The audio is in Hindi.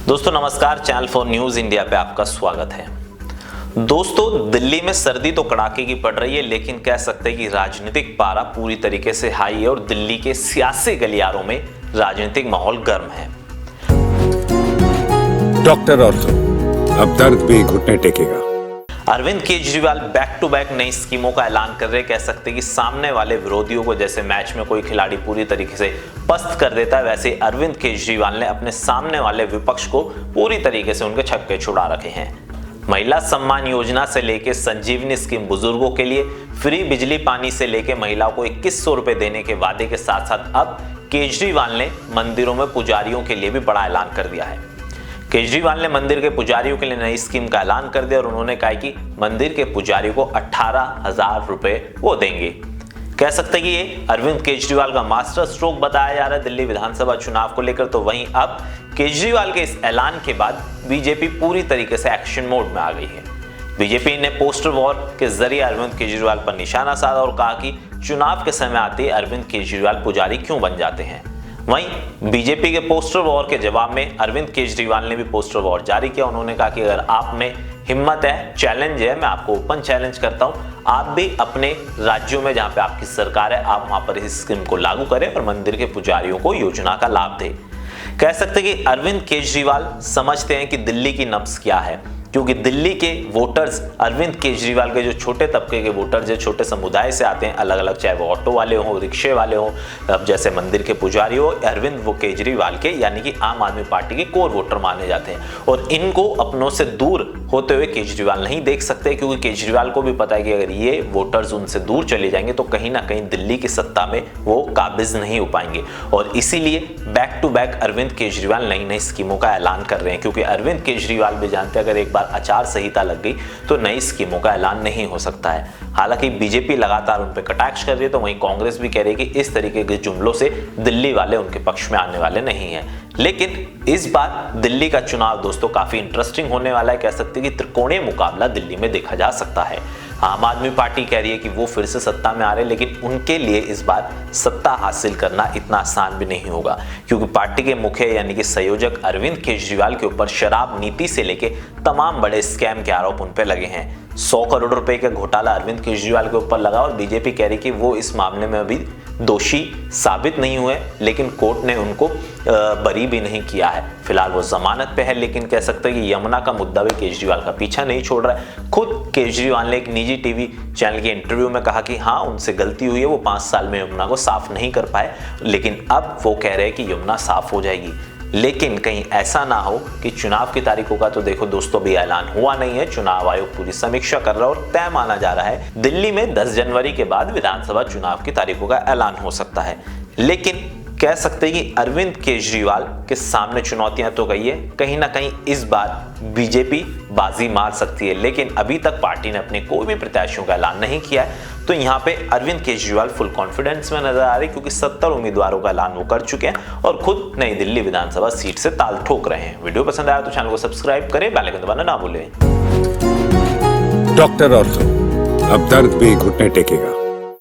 दोस्तों नमस्कार, चैनल 4 न्यूज इंडिया पे आपका स्वागत है। दोस्तों दिल्ली में सर्दी तो कड़ाके की पड़ रही है, लेकिन कह सकते हैं कि राजनीतिक पारा पूरी तरीके से हाई है और दिल्ली के सियासी गलियारों में राजनीतिक माहौल गर्म है। डॉक्टर ऑर्थो, अब दर्द भी घुटने टेकेगा। Arvind Kejriwal back to back नई स्कीमों का ऐलान कर रहे हैं। कह सकते हैं कि सामने वाले विरोधियों को जैसे मैच में कोई खिलाड़ी पूरी तरीके से पस्त कर देता है, वैसे अरविंद केजरीवाल ने अपने सामने वाले विपक्ष को पूरी तरीके से उनके छक्के छुड़ा रखे हैं। महिला सम्मान योजना से लेके संजीवनी स्कीम बुजुर्गों के लिए, फ्री बिजली पानी से लेके महिलाओं को 2100 रुपए देने के वादे के साथ साथ अब केजरीवाल ने मंदिरों में पुजारियों के लिए भी बड़ा ऐलान कर दिया है। केजरीवाल ने मंदिर के पुजारियों के लिए नई स्कीम का ऐलान कर दिया और उन्होंने कहा कि मंदिर के पुजारियों को 18,000 रुपए वो देंगे। कह सकते हैं कि ये अरविंद केजरीवाल का मास्टर स्ट्रोक बताया जा रहा है दिल्ली विधानसभा चुनाव को लेकर। तो वहीं अब केजरीवाल के इस ऐलान के बाद बीजेपी पूरी तरीके से एक्शन मोड में आ गई है। बीजेपी ने पोस्टर वॉर के जरिए अरविंद केजरीवाल पर निशाना साधा और कहा कि चुनाव के समय आते ही अरविंद केजरीवाल पुजारी क्यों बन जाते हैं। वहीं बीजेपी के पोस्टर वॉर के जवाब में अरविंद केजरीवाल ने भी पोस्टर वॉर जारी किया। उन्होंने कहा कि अगर आप में हिम्मत है, चैलेंज है, मैं आपको ओपन चैलेंज करता हूं, आप भी अपने राज्यों में जहां पे आपकी सरकार है, आप वहां पर इस स्कीम को लागू करें और मंदिर के पुजारियों को योजना का लाभ दें। कह सकते हैं कि अरविंद केजरीवाल समझते हैं कि दिल्ली की नब्ज क्या है, क्योंकि दिल्ली के वोटर्स अरविंद केजरीवाल के जो छोटे तबके के वोटर्स जो छोटे समुदाय से आते हैं, अलग अलग, चाहे वो ऑटो वाले हों, रिक्शे वाले हों, अब जैसे मंदिर के पुजारी हो, अरविंद वो केजरीवाल के यानी कि आम आदमी पार्टी के कोर वोटर माने जाते हैं और इनको अपनों से दूर होते हुए केजरीवाल नहीं देख सकते, क्योंकि केजरीवाल को भी पता है कि अगर ये वोटर्स उनसे दूर चले जाएंगे तो कहीं ना कहीं दिल्ली की सत्ता में वो काबिज नहीं हो पाएंगे। और इसीलिए back to back Arvind Kejriwal नई नई स्कीमों का ऐलान कर रहे हैं, क्योंकि अरविंद केजरीवाल भी जानते हैं अगर एक बार आचार संहिता लग गई तो नई स्कीमों का ऐलान नहीं हो सकता है। हालांकि बीजेपी लगातार उन पर कटाक्ष कर रही है, तो वहीं कांग्रेस भी कह रही है कि इस तरीके के जुमलों से दिल्ली वाले उनके पक्ष में आने वाले नहीं हैं। लेकिन इस बार दिल्ली का चुनाव दोस्तों काफी इंटरेस्टिंग होने वाला है। कह सकते हैं कि त्रिकोणीय मुकाबला दिल्ली में देखा जा सकता है। आम आदमी पार्टी कह रही है कि वो फिर से सत्ता में आ रहे हैं, लेकिन उनके लिए इस बार सत्ता हासिल करना इतना आसान भी नहीं होगा, क्योंकि पार्टी के मुखिया यानी कि संयोजक अरविंद केजरीवाल के ऊपर शराब नीति से लेके तमाम बड़े स्कैम के आरोप उन पर लगे हैं। 100 करोड़ रुपए का घोटाला अरविंद केजरीवाल के ऊपर लगा और बीजेपी कह रही कि वो इस मामले में अभी दोषी साबित नहीं हुए, लेकिन कोर्ट ने उनको बरी भी नहीं किया है। फिलहाल वो जमानत पे है, लेकिन कह सकते हैं कि यमुना का मुद्दा भी केजरीवाल का पीछा नहीं छोड़ रहा है। खुद केजरीवाल ने एक निजी टीवी चैनल के इंटरव्यू में कहा कि हाँ, उनसे गलती हुई है, वो 5 साल में यमुना को साफ नहीं कर पाए, लेकिन अब वो कह रहे हैं कि यमुना साफ हो जाएगी। लेकिन कहीं ऐसा ना हो कि चुनाव की तारीखों का तो देखो दोस्तों भी ऐलान हुआ नहीं है। चुनाव आयोग पूरी समीक्षा कर रहा है और तय माना जा रहा है दिल्ली में 10 जनवरी के बाद विधानसभा चुनाव की तारीखों का ऐलान हो सकता है। लेकिन कह सकते हैं कि अरविंद केजरीवाल के सामने चुनौतियां तो गई है, कहीं ना कहीं इस बार बीजेपी बाजी मार सकती है, लेकिन अभी तक पार्टी ने अपने कोई भी प्रत्याशियों का ऐलान नहीं किया है। तो यहाँ पे अरविंद केजरीवाल फुल कॉन्फिडेंस में नजर आ रहे, क्योंकि 70 उम्मीदवारों का ऐलान वो कर चुके हैं और खुद नई दिल्ली विधानसभा सीट से ताल ठोक रहे हैं। वीडियो पसंद आया तो चैनल को सब्सक्राइब करें, बेल आइकन दबाना ना भूलें। डॉक्टर ऑर्थो, अब दर्द भी घुटने टेकेगा।